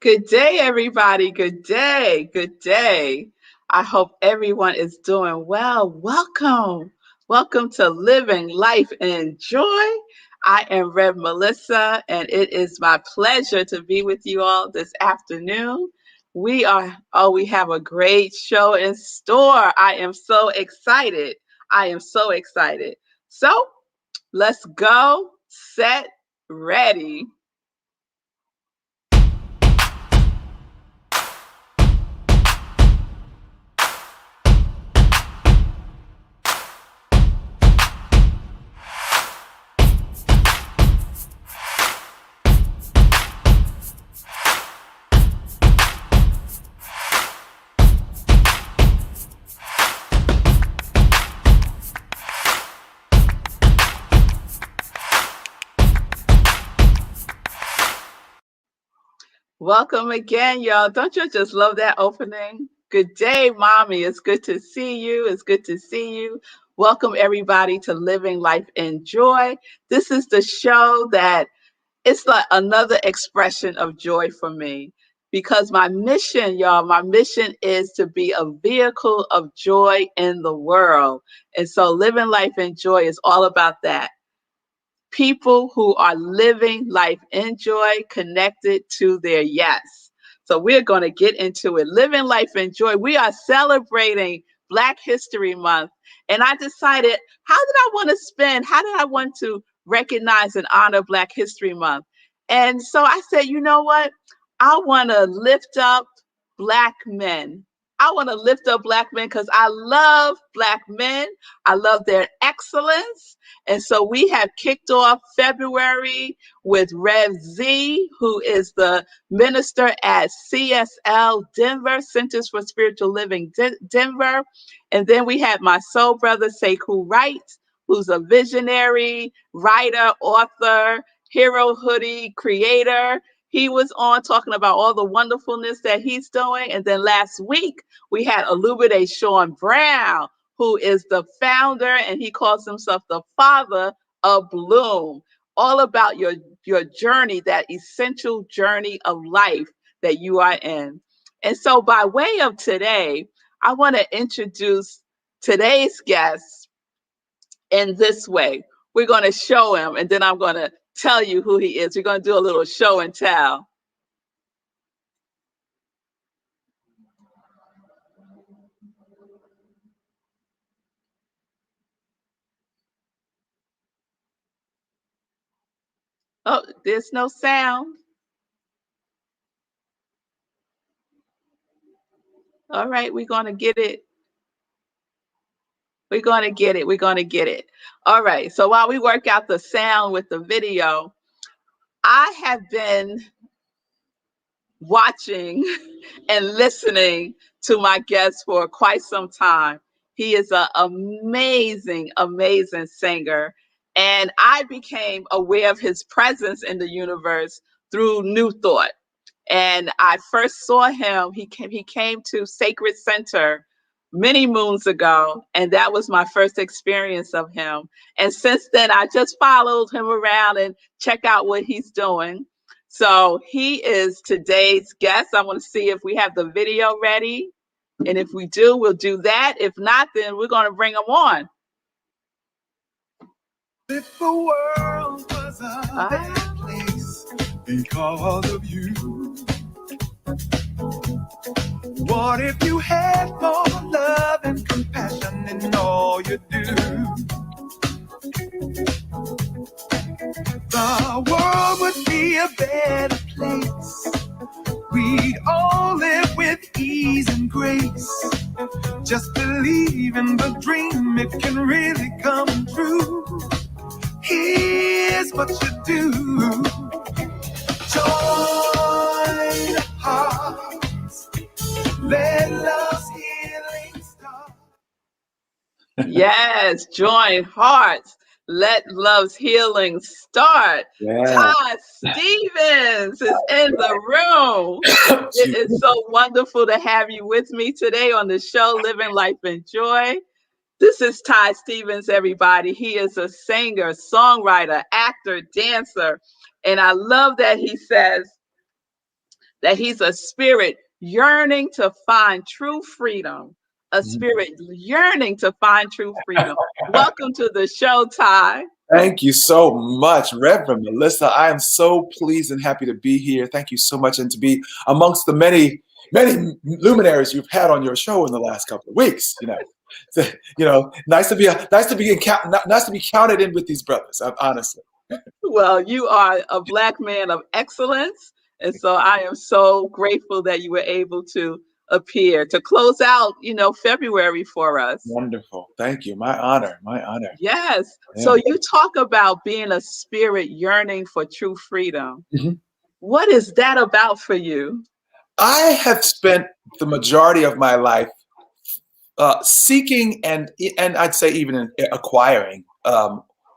Good day, everybody. Good day. Good day. I hope everyone is doing well. Welcome. Welcome to Living Life in Joy. I am Rev Melissa, and it is my pleasure to be with you all this afternoon. We have a great show in store. I am so excited. I am so excited. So let's go, set, ready. Welcome again, y'all. Don't you just love that opening? Good day, mommy. It's good to see you. It's good to see you. Welcome, everybody, to Living Life in Joy. This is the show that it's like another expression of joy for me because my mission, y'all, my mission is to be a vehicle of joy in the world. And so Living Life in Joy is all about that. People who are living life in joy, connected to their yes. So we're going to get into it. Living life in joy. We are celebrating Black History Month. And I decided, how did I want to recognize and honor Black History Month? And so I said, you know what? I want to lift up Black men. I want to lift up Black men because I love Black men. I love their excellence. And so we have kicked off February with Rev Z, who is the minister at CSL Denver, Centers for Spiritual Living Denver. And then we have my soul brother, Sekou Wright, who's a visionary, writer, author, hero hoodie creator. He was on talking about all the wonderfulness that he's doing. And then last week, we had Olubode Sean Brown, who is the founder, and he calls himself the father of Bloom, all about your journey, that essential journey of life that you are in. And so by way of today, I want to introduce today's guest in this way. We're going to show him, and then I'm going to tell you who he is. We're going to do a little show and tell. Oh, there's no sound. All right, we're going to get it. We're going to get it. We're going to get it. All right. So while we work out the sound with the video, I have been watching and listening to my guest for quite some time. He is an amazing, amazing singer. And I became aware of his presence in the universe through New Thought. And I first saw him, he came to Sacred Center many moons ago, and that was my first experience of him. And since then, I just followed him around and check out what he's doing. So he is today's guest. I want to see if we have the video ready. And if we do, we'll do that. If not, then we're going to bring him on. If the world was a better place because of you, what if you had more love and compassion in all you do? The world would be a better place. We'd all live with ease and grace. Just believe in the dream, it can really come true. Here's what you do. Join hearts. Let love's healing start. Yes, join hearts. Let love's healing start. Yeah. Todd Stevens is in the room. It is so wonderful to have you with me today on the show, Living Life in Joy. This is Todd Stevens, everybody. He is a singer, songwriter, actor, dancer. And I love that he says that he's a spirit yearning to find true freedom, a Mhm. spirit yearning to find true freedom. Welcome to the show, Ty. Thank you so much, Reverend Melissa. I am so pleased and happy to be here. Thank you so much, and to be amongst the many, many luminaries you've had on your show in the last couple of weeks. So, nice to be nice to be counted in with these brothers. Honestly, Well, you are a Black man of excellence. And so I am so grateful that you were able to appear to close out, February for us. wonderful. Thank you. My honor. My honor. Yes. Yeah. So you talk about being a spirit yearning for true freedom. Mhm. What is that about for you? I have spent the majority of my life seeking and I'd say even acquiring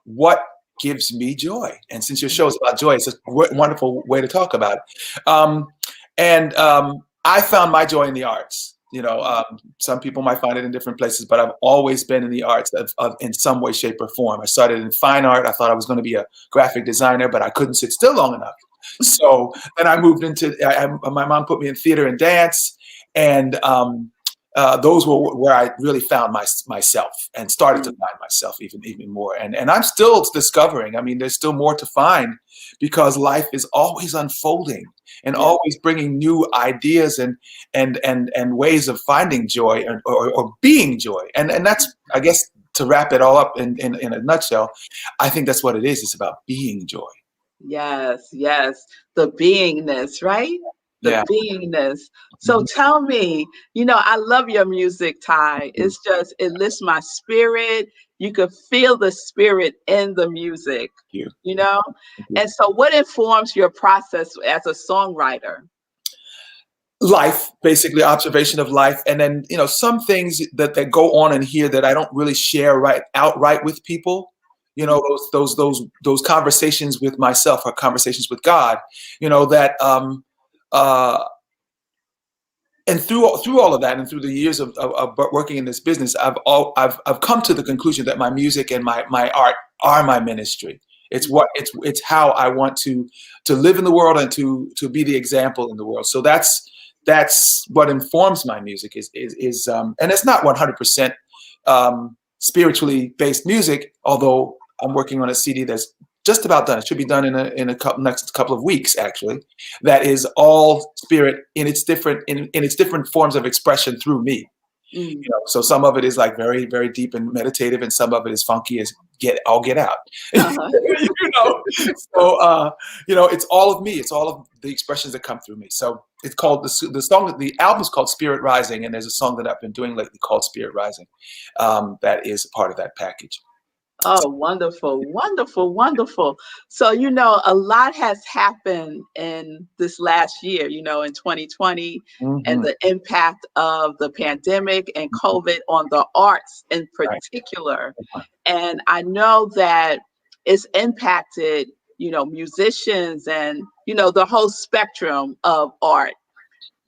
what gives me joy. And since your show is about joy, it's a wonderful way to talk about it. And I found my joy in the arts. Some people might find it in different places, but I've always been in the arts in some way, shape, or form. I started in fine art. I thought I was going to be a graphic designer, but I couldn't sit still long enough. So then I moved into. My mom put me in theater and dance, and those were where I really found myself and started to find myself even more. And I'm still discovering. I mean, there's still more to find because life is always unfolding and Yeah. always bringing new ideas and ways of finding joy or being joy. And that's, I guess, to wrap it all up in a nutshell, I think that's what it is. It's about being joy. Yes, yes. The beingness, right? The Yeah. beingness. So Mhm. tell me, I love your music, Ty. It's just, it lifts my spirit. You could feel the spirit in the music, Thank you. you know? Thank you. And so what informs your process as a songwriter? Life, basically observation of life, and then some things that go on in here that I don't really share outright with people. Mm, Those conversations with myself or conversations with God. That uh, and through all of that, and through the years of working in this business, I've come to the conclusion that my music and my art are my ministry. It's how I want to live in the world and to be the example in the world. So that's what informs my music is and it's not 100% spiritually based music, although I'm working on a CD that's just about done. It should be done next couple of weeks, actually. That is all spirit in its different forms of expression through me. mm. So some of it is like very, very deep and meditative, and some of it is funky as get out. Uh-huh. So it's all of me. It's all of the expressions that come through me. So it's called the album is called Spirit Rising, and there's a song that I've been doing lately called Spirit Rising. That is a part of that package. Oh, wonderful, wonderful, wonderful. So, a lot has happened in this last year, in 2020, and Hmm. the impact of the pandemic and COVID on the arts in Right. particular. And I know that it's impacted, musicians and, the whole spectrum of art.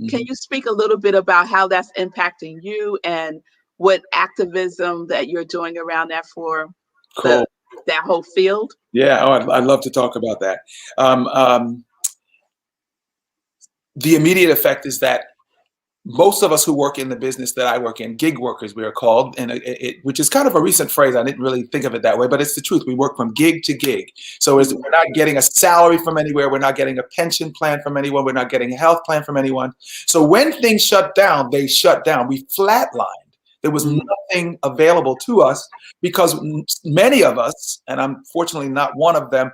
Can Hmm. you speak a little bit about how that's impacting you and what activism that you're doing around that for the Cool. that whole field? Yeah. Oh, I'd love to talk about that. Um, um, the immediate effect is that most of us who work in the business that I work in, gig workers, we are called, and which is kind of a recent phrase. I didn't really think of it that way, but it's the truth. We work from gig to gig. So Mm, we're not getting a salary from anywhere. We're not getting a pension plan from anyone. We're not getting a health plan from anyone. So when things shut down, they shut down. We flatlined. There was mm, nothing available to us because many of us, and I'm fortunately not one of them,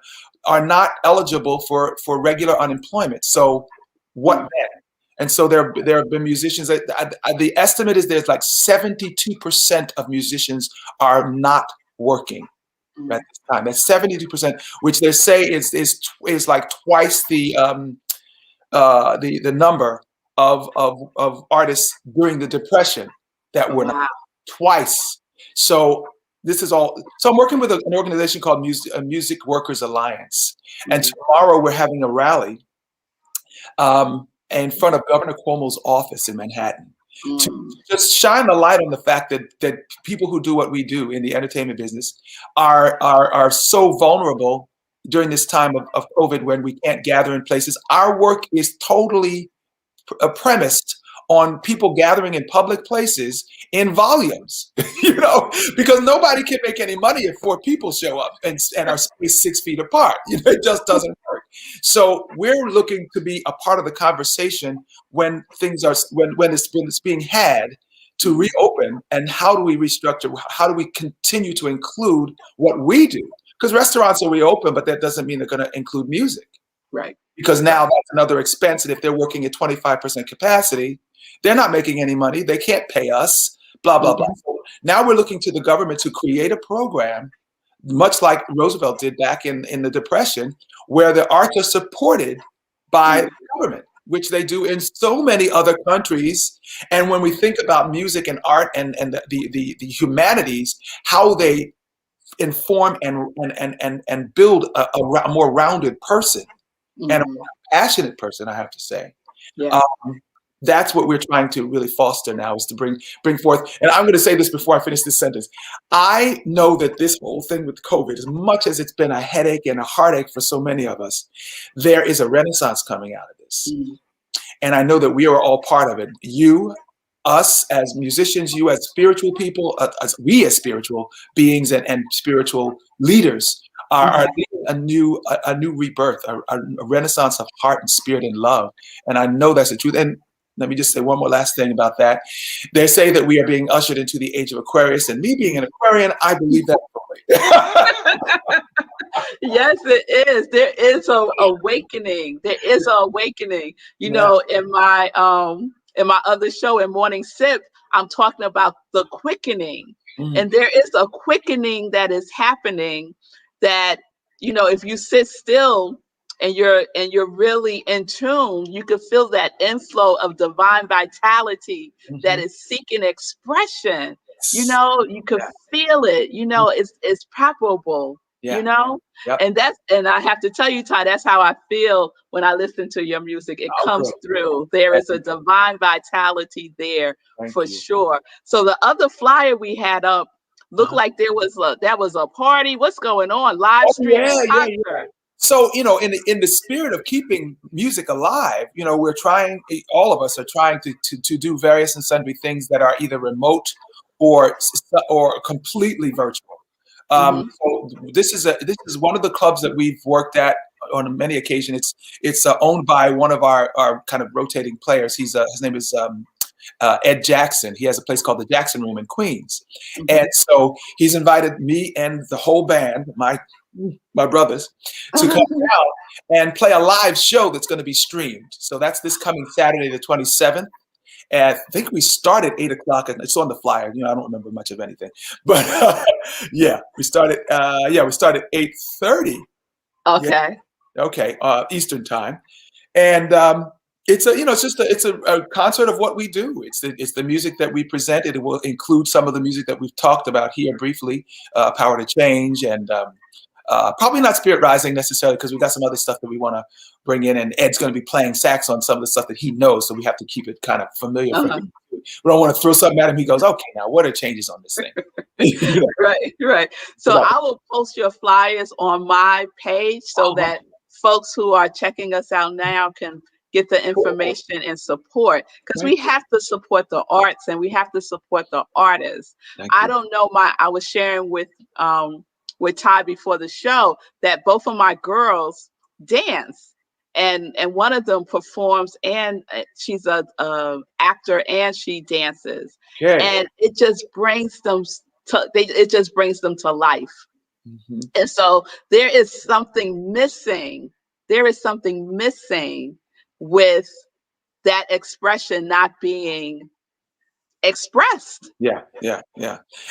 are not eligible for regular unemployment. So what mm, then? And so there have been musicians that the estimate is there's like 72% of musicians are not working at mm. this time. That's 72%, which they say is like twice the number of artists during the Depression that were not, Wow. twice. So this is all. So I'm working with an organization called Music Workers Alliance, and Mm, tomorrow we're having a rally in front of Governor Cuomo's office in Manhattan to mm, just shine the light on the fact that people who do what we do in the entertainment business are so vulnerable during this time of COVID when we can't gather in places. Our work is totally premised on people gathering in public places in volumes, because nobody can make any money if 4 people show up and are spaced 6 feet apart. It just doesn't work. So we're looking to be a part of the conversation when it's being had to reopen, and how do we restructure? How do we continue to include what we do? Because restaurants will reopen, but that doesn't mean they're going to include music. Right. Because now that's another expense. And if they're working at 25% capacity, they're not making any money. They can't pay us, blah, blah, blah. So now we're looking to the government to create a program, much like Roosevelt did back in the Depression, where the arts are supported by the government, which they do in so many other countries. And when we think about music and art and the humanities, how they inform and build a more rounded person, and a passionate person, I have to say. Yeah. That's what we're trying to really foster now, is to bring forth. And I'm going to say this before I finish this sentence. I know that this whole thing with COVID, as much as it's been a headache and a heartache for so many of us, there is a renaissance coming out of this. And I know that we are all part of it. You, us as musicians, you as spiritual people, we as spiritual beings and spiritual leaders are a new rebirth, a renaissance of heart and spirit and love. And I know that's the truth. And let me just say one more last thing about that. They say that we are being ushered into the age of Aquarius, and me being an Aquarian, I believe that. Yes, it is. There is a awakening. There is an awakening. In my other show, in Morning Sip, I'm talking about the quickening. And there is a quickening that is happening that, if you sit still and you're really in tune, you can feel that inflow of divine vitality that is seeking expression. You can feel it. It's palpable. Yep. And I have to tell you, Ty, that's how I feel when I listen to your music. It comes through. There is a divine vitality there for sure. So the other flyer we had up looked like that was a party. What's going on? Live stream concert. So, in the spirit of keeping music alive, we're trying, all of us are trying to do various and sundry things that are either remote or completely virtual. So this is one of the clubs that we've worked at on many occasions. It's owned by one of our kind of rotating players. His name is Ed Jackson. He has a place called the Jackson Room in Queens. And so he's invited me and the whole band, my brothers, to come out and play a live show that's going to be streamed. So that's this coming Saturday, the 27th. And I think we start at 8 o'clock. It's on the flyer. I don't remember much of anything, but we started. We start at 8:30. Okay. Okay. Eastern time, and it's a concert of what we do. It's the music that we present. It will include some of the music that we've talked about here briefly, Power to Change, and probably not Spirit Rising necessarily, because we've got some other stuff that we want to bring in, and Ed's going to be playing sax on some of the stuff that he knows, so we have to keep it kind of familiar for him. We don't want to throw something at him. He goes, okay, now what are changes on this thing? Right. So I will post your flyers on my page so that folks who are checking us out now can get the information and support, because we have to support the arts and we have to support the artists. I don't know, I was sharing with Ty before the show that both of my girls dance, and one of them performs, and she's a actor and she dances, and it just brings them to life. And so there is something missing. There is something missing with that expression not being expressed. Yeah.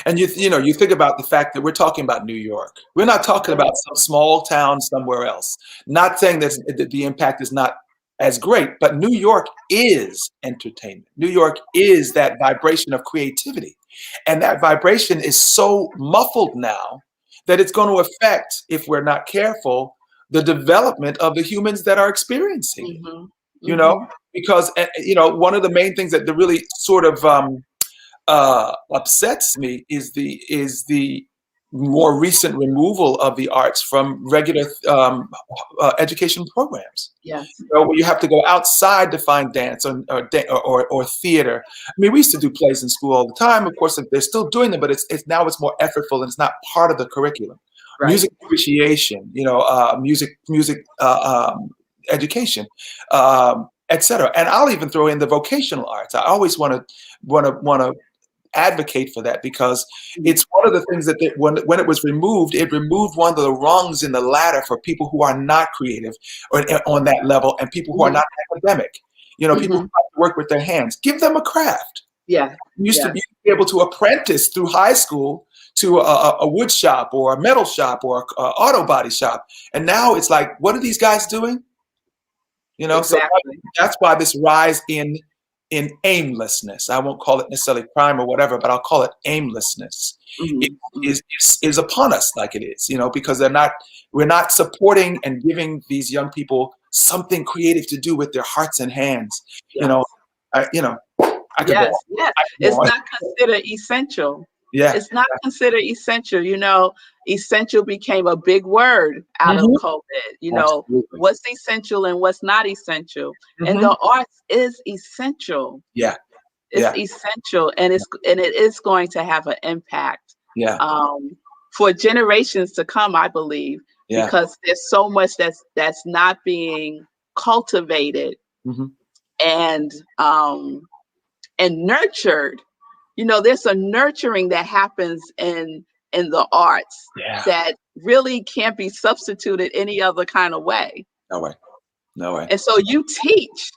And you think about the fact that we're talking about New York. We're not talking about some small town somewhere else. Not saying that the impact is not as great, but New York is entertainment. New York is that vibration of creativity. And that vibration is so muffled now that it's going to affect, if we're not careful, the development of the humans that are experiencing it. Because one of the main things that really sort of upsets me is the more recent removal of the arts from regular education programs. Yes. Where you have to go outside to find dance or theater. I mean, we used to do plays in school all the time. Of course, they're still doing them, but it's now it's more effortful and it's not part of the curriculum. Right. Music appreciation, music education, etc. And I'll even throw in the vocational arts. I always want to advocate for that because it's one of the things that when it was removed, it removed one of the rungs in the ladder for people who are not creative or on that level and people who are not academic. People who have to work with their hands. Give them a craft. Yeah. You used to be able to apprentice through high school to a wood shop or a metal shop or an auto body shop. And now it's like, what are these guys doing? Exactly. So that's why this rise in aimlessness, I won't call it necessarily crime or whatever, but I'll call it aimlessness, is upon us like it is, because we're not supporting and giving these young people something creative to do with their hearts and hands. Yes. I could go on. Yes. It's not considered essential. Yeah. It's not considered essential. Essential became a big word out of COVID. Absolutely. What's essential and what's not essential. And the arts is essential. Yeah. It's essential, and it is going to have an impact. Yeah. For generations to come, I believe, because there's so much that's not being cultivated and nurtured. There's a nurturing that happens in the arts that really can't be substituted any other kind of way. No way. And so you teach.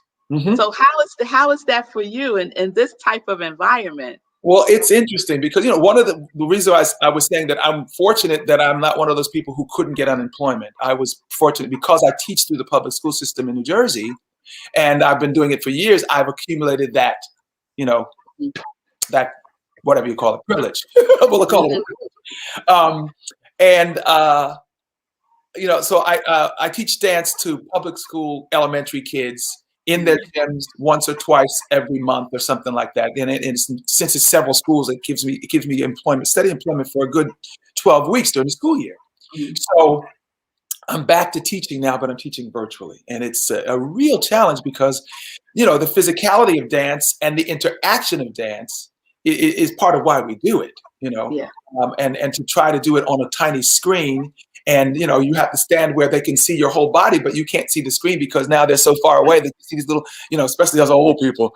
So how is that for you in this type of environment? Well, it's interesting because, one of the reasons I was saying that I'm fortunate that I'm not one of those people who couldn't get unemployment. I was fortunate because I teach through the public school system in New Jersey, and I've been doing it for years. I've accumulated that, that whatever you call it, privilege. We'll call it privilege. So I teach dance to public school elementary kids in their gyms once or twice every month or something like that. And since it's several schools, it gives me steady employment for a good 12 weeks during the school year. So I'm back to teaching now, but I'm teaching virtually. And it's a real challenge because, the physicality of dance and the interaction of dance is part of why we do it, and to try to do it on a tiny screen. And, you have to stand where they can see your whole body, but you can't see the screen because now they're so far away that you see these little, especially as old people,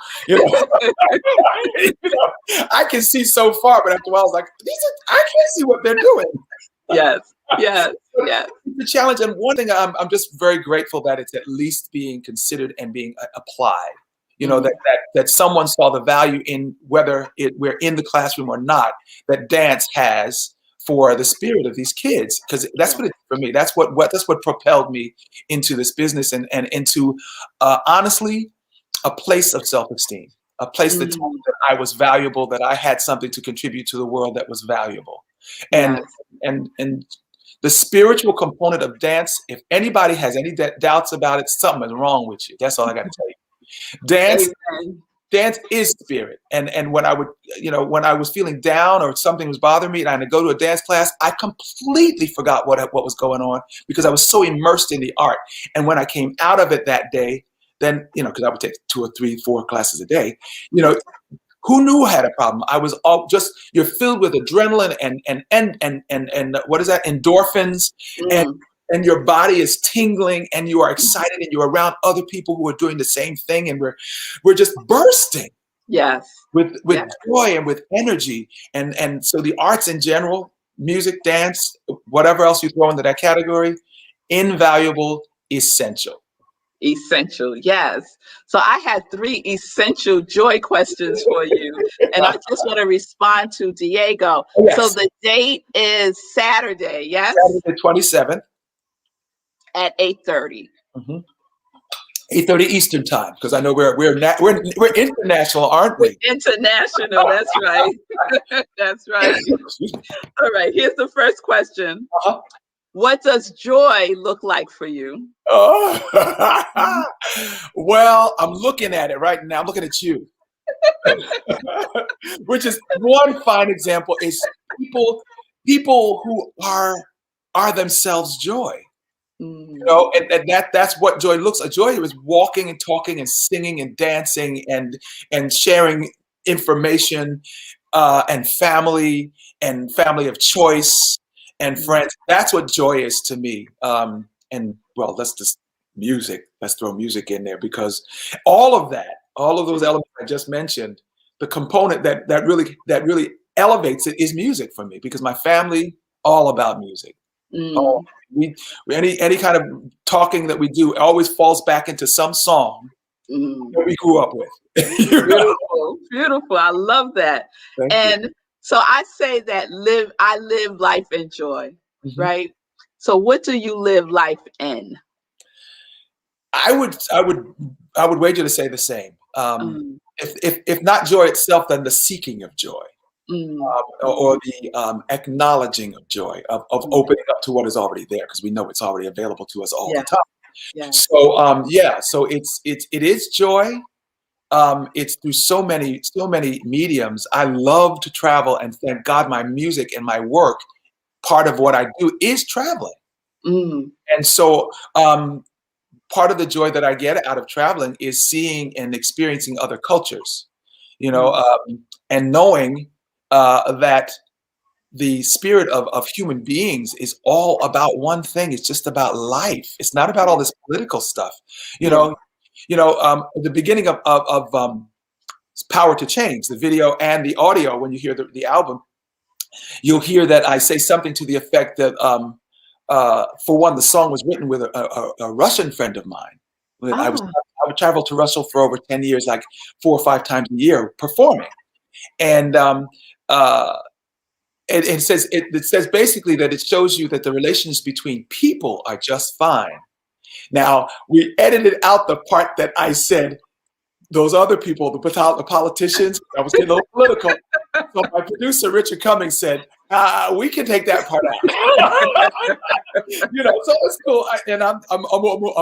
I can see so far, but after a while I was like, I can't see what they're doing. Yes. It's a challenge. And one thing I'm just very grateful that it's at least being considered and being applied. That someone saw the value in whether we're in the classroom or not, that dance has for the spirit of these kids, because that's what it did for me. That's what propelled me into this business and into honestly a place of self-esteem, a place that told me that I was valuable, that I had something to contribute to the world that was valuable, and the spiritual component of dance. If anybody has any doubts about it, something is wrong with you. That's all I got to tell you. Dance is spirit. And when I would, when I was feeling down or something was bothering me and I had to go to a dance class, I completely forgot what was going on because I was so immersed in the art. And when I came out of it that day, then, because I would take 2 or 3, 4 classes a day, who knew I had a problem? I was you're filled with adrenaline and what is that? Endorphins. And your body is tingling and you are excited and you're around other people who are doing the same thing. And we're just bursting with joy and with energy. And so the arts in general, music, dance, whatever else you throw into that category, invaluable, essential. Essential, yes. So I had 3 essential joy questions for you. And I just want to respond to Diego. Yes. So the date is Saturday, yes? Saturday 27th. At 8:30. 8:30 Eastern time, because I know we're international, aren't we? We're international, that's right. That's right. All right, here's the first question. What does joy look like for you? Well, I'm looking at it right now. I'm looking at you. Which is one fine example is people people who are themselves joy. Mm. And that's what joy looks like. Joy is walking and talking and singing and dancing and sharing information, and family of choice and Mm. friends. That's what joy is to me. And well, let's throw music in there, because all of those elements I just mentioned, the component that really elevates it is music for me, because my family, all about music. Oh, Mm. we any kind of talking that we do always falls back into some song Mm. that we grew up with. You know? Beautiful, beautiful. I love that. Thank you. And so I say that I live life in joy, Mhm. right? So what do you live life in? I would I would I would wager to say the same. Mm. If not joy itself, then the seeking of joy, Mm. or the acknowledging of joy, of Mm. opening up to what is already there, because we know it's already available to us all the Yeah, time. yeah. So yeah, so it is joy. It's through so many mediums. I love to travel, and thank God my music and my work, part of what I do is traveling. Mm. And so part of the joy that I get out of traveling is seeing and experiencing other cultures, you know, Mm. um, and knowing that the spirit of human beings is all about one thing. It's just about life. It's not about all Yeah, this political stuff. You yeah. know, at the beginning of Power to Change, the video and the audio, when you hear the album, you'll hear that I say something to the effect that, for one, the song was written with a Russian friend of mine. Ah, I would travel to Russia for over 10 years, like 4 or 5 times a year performing. And uh, it says basically that it shows you that the relations between people are just fine. Now, we edited out the part that I said those other people, the politicians, I was getting a little political. So my producer, Richard Cummings, said, we can take that part out. So it's cool. And I'm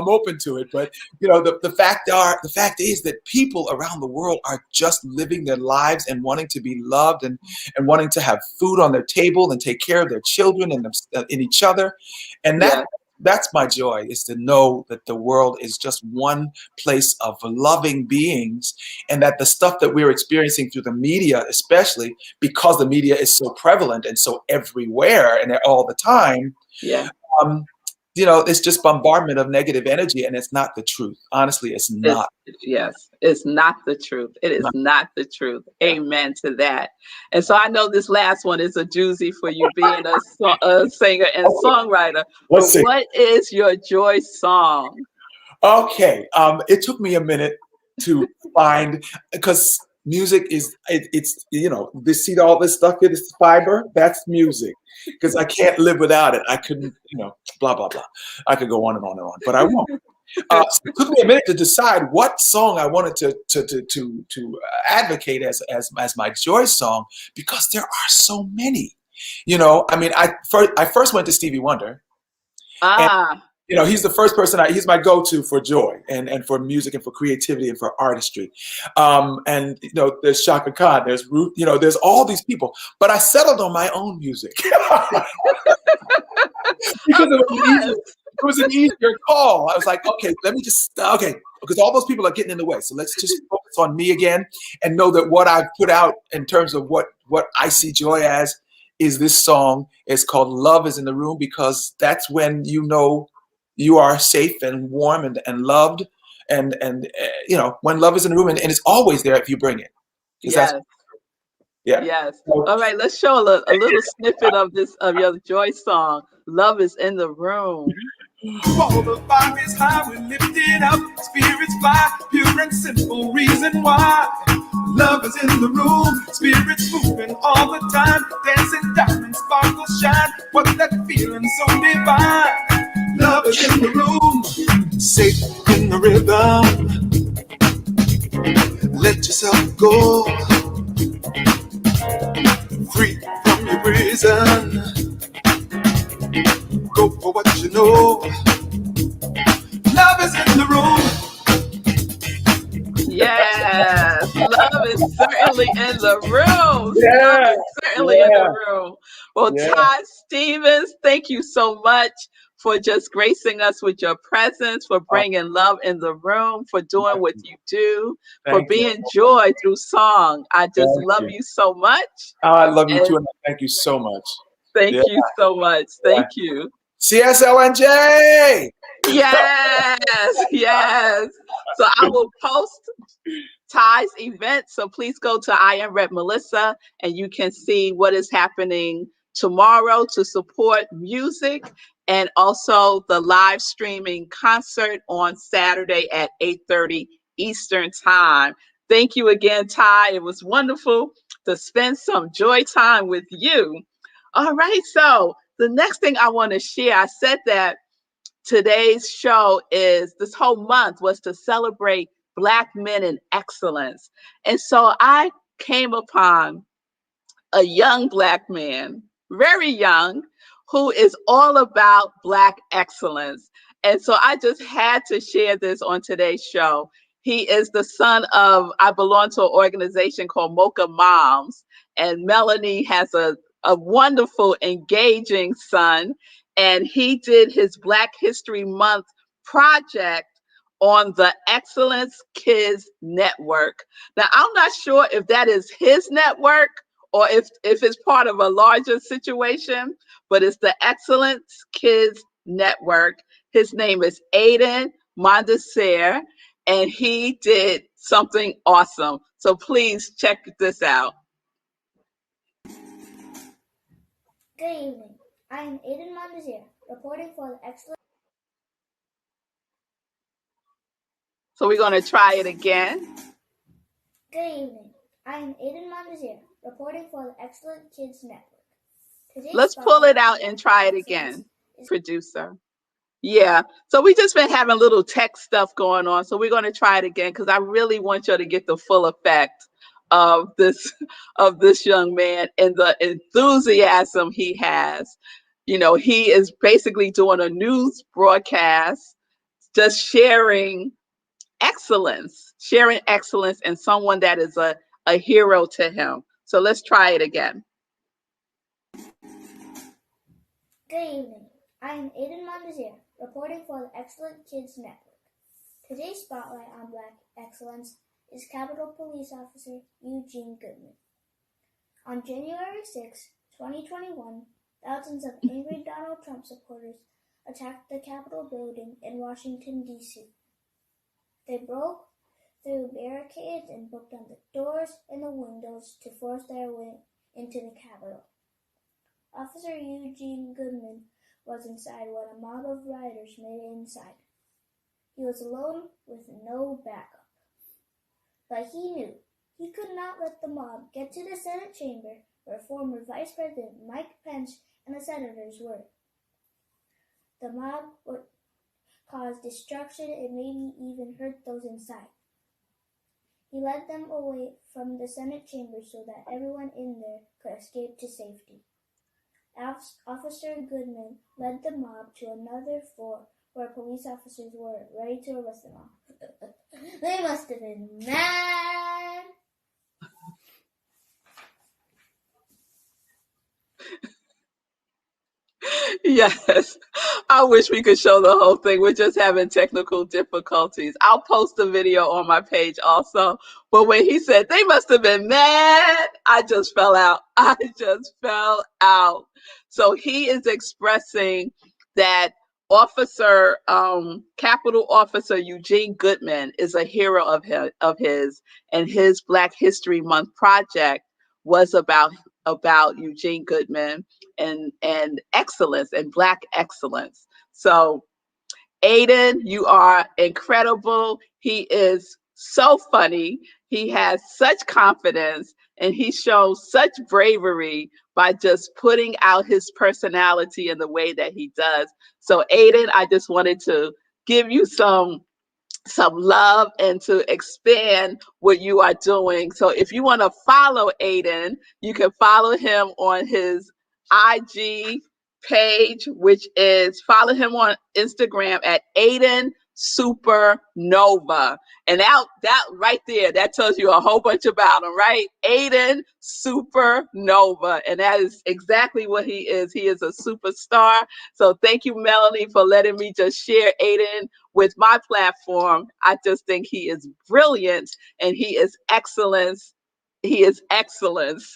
open to it. But, the fact is that people around the world are just living their lives and wanting to be loved, and wanting to have food on their table and take care of their children and each other. And yeah. that's my joy, is to know that the world is just one place of loving beings, and that the stuff that we're experiencing through the media, especially because the media is so prevalent and so everywhere and all the time, Yeah. um, it's just bombardment of negative energy, and it's not the truth. Honestly, it's It's not. yes, it's not the truth. It is Not- not the truth. yeah. Amen to that. And so I know this last one is a doozy for you being a singer and Okay, songwriter. But let's see. what is your joy song? Okay, it took me a minute to find, because music it's this, see all this stuff here, this fiber, that's music, because I can't live without it. I couldn't, blah blah blah. I could go on and on and on, but I won't. So it took me a minute to decide what song I wanted to advocate as my joy song, because there are so many. I mean, I first went to Stevie Wonder. Ah, He's the first person. He's my go-to for joy and for music and for creativity and for artistry. And there's Shaka Khan, there's Ruth. There's all these people. But I settled on my own music because of it course. was an easier call. I was like, okay, let me just because all those people are getting in the way. So let's just focus on me again, and know that what I've put out in terms of what I see joy as is this song. It's called "Love Is in the Room," because that's when you are safe and warm and loved, and when love is in the room, and it's always there if you bring it, because that's, Yes, yeah. yes. So, All right, let's show a little snippet of your joy song. Love is in the room. While the vibe is high, we lift it up. Spirits fly, pure and simple reason why. Love is in the room, spirits moving all the time. Dancing diamonds, sparkles shine. What's that feeling so divine? Love is in the room, safe in the rhythm. Let yourself go, free from your prison. Go for what you know. Love is in the room. Yes, love is certainly in the room. Love yeah, is certainly in the room. Well, Yeah. Ty Stevens, thank you so much for just gracing us with your presence, for Oh, bringing love in the room, for doing what you do, for thank you. being joy through song. I just Thank love you. you so much. Oh, I love you And too, and thank you so much. Yeah. thank you so much. Yeah. Thank you. CSLNJ. Yes, yes. So I will post Ty's event. So please go to I Am Red Melissa and you can see what is happening tomorrow to support music and also the live streaming concert on Saturday at 8:30 Eastern Time. Thank you again, Ty. It was wonderful to spend some joy time with you. All right, so the next thing I want to share, I said that today's show is this whole month was to celebrate Black men in excellence. And so I came upon a young Black man, very young, who is all about Black excellence. And so I just had to share this on today's show. He is the son of, I belong to an organization called Mocha Moms, and Melanie has a wonderful, engaging son. And he did his Black History Month project on the Excellence Kids Network. Now, I'm not sure if that is his network or if it's part of a larger situation, but it's the Excellence Kids Network. His name is Aiden Mondesir, and he did something awesome. So please check this out. Good evening. I am Aiden Mondesir, reporting for the Excellent. So we're going to try it again. Good evening. I am Aiden Mondesir, reporting for the Excellent Kids Network. Let's pull it out and try it again, producer. Yeah. So we just been having little tech stuff going on. So we're going to try it again because I really want you to get the full effect of this of this young man and the enthusiasm he has. You know, he is basically doing a news broadcast, just sharing excellence and someone that is a hero to him. So let's try it again. Good evening. I am Aiden Mondesir, reporting for the Excellent Kids Network. Today's spotlight on Black excellence is Capitol Police Officer Eugene Goodman. On January 6, 2021, thousands of angry Donald Trump supporters attacked the Capitol building in Washington, D.C. They broke through barricades and broke down the doors and the windows to force their way into the Capitol. Officer Eugene Goodman was inside when a mob of rioters made it inside. He was alone with no backup. But he knew he could not let the mob get to the Senate chamber where former Vice President Mike Pence and the senators were. The mob would cause destruction and maybe even hurt those inside. He led them away from the Senate chamber so that everyone in there could escape to safety. Officer Goodman led the mob to another floor where police officers were ready to arrest them all. They must have been mad. Yes, I wish we could show the whole thing. We're just having technical difficulties. I'll post the video on my page also. But when he said they must have been mad, I just fell out. I just fell out. So he is expressing that Capitol Officer Eugene Goodman is a hero of his, and his Black History Month project was about Eugene Goodman and excellence and Black excellence. So Aiden, you are incredible. He is so funny. He has such confidence and he shows such bravery by just putting out his personality in the way that he does. So Aiden, I just wanted to give you some love and to expand what you are doing. So if you want to follow Aiden, you can follow him on his IG page, which is follow him on Instagram at Aiden Supernova. And that right there, that tells you a whole bunch about him, right? Aiden Supernova. And that is exactly what he is. He is a superstar. So thank you, Melanie, for letting me just share Aiden with my platform. I just think he is brilliant and he is excellence. He is excellence.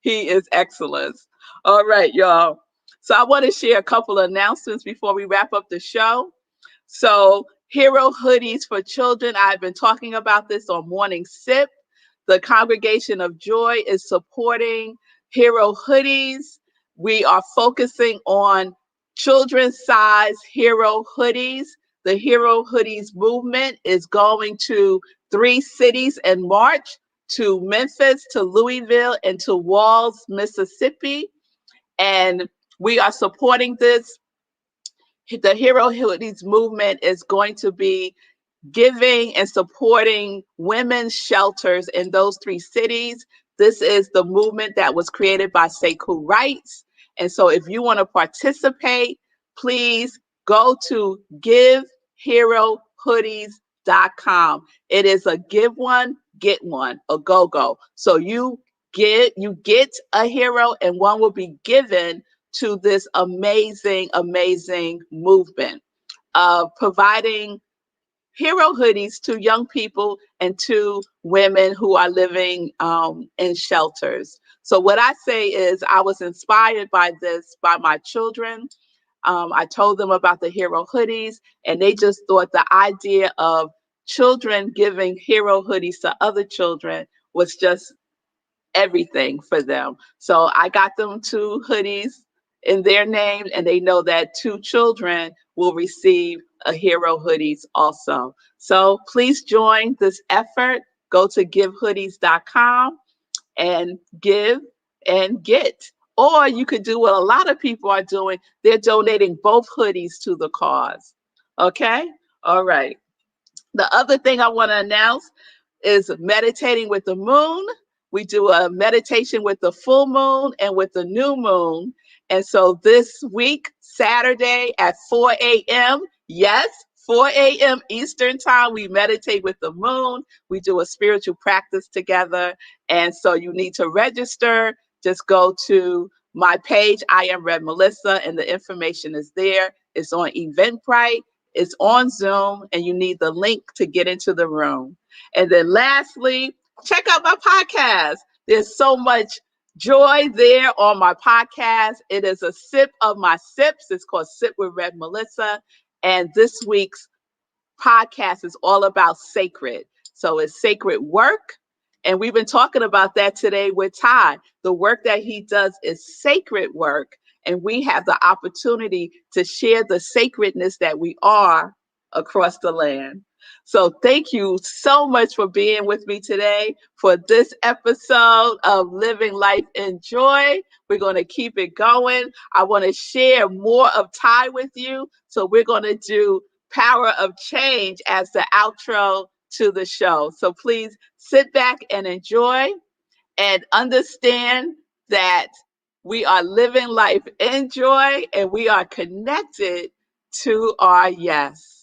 He is excellence. All right, y'all. So I want to share a couple of announcements before we wrap up the show. So, Hero Hoodies for Children, I've been talking about this on Morning Sip. The Congregation of Joy is supporting Hero Hoodies. We are focusing on children's size Hero Hoodies. The Hero Hoodies movement is going to 3 cities in March, to Memphis, to Louisville, and to Walls, Mississippi. And we are supporting this. The Hero Hoodies movement is going to be giving and supporting women's shelters in those 3 cities. This is the movement that was created by Sekou Rights. And so if you want to participate, please go to giveherohoodies.com. It is a give one, get one, a go-go. So you get a hero and one will be given to this amazing, amazing movement of providing hero hoodies to young people and to women who are living in shelters. So what I say is I was inspired by this by my children. I told them about the hero hoodies and they just thought the idea of children giving hero hoodies to other children was just everything for them. So I got them 2 hoodies in their name, and they know that 2 children will receive a hero hoodies also. So please join this effort. Go to givehoodies.com and give and get. Or you could do what a lot of people are doing. They're donating both hoodies to the cause. Okay? All right. The other thing I want to announce is meditating with the moon. We do a meditation with the full moon and with the new moon. And so this week, Saturday at 4 a.m., yes, 4 a.m. Eastern time, we meditate with the moon. We do a spiritual practice together. And so you need to register. Just go to my page, I Am Red Melissa, and the information is there. It's on Eventbrite. It's on Zoom, and you need the link to get into the room. And then lastly, check out my podcast. There's so much joy there on my podcast. It is a sip of my sips. It's called Sip with Red Melissa. And this week's podcast is all about sacred. So it's sacred work. And we've been talking about that today with Ty. The work that he does is sacred work. And we have the opportunity to share the sacredness that we are across the land. So thank you so much for being with me today for this episode of Living Life in Joy. We're going to keep it going. I want to share more of Ty with you. So we're going to do Power of Change as the outro to the show. So please sit back and enjoy and understand that we are living life in joy and we are connected to our yes.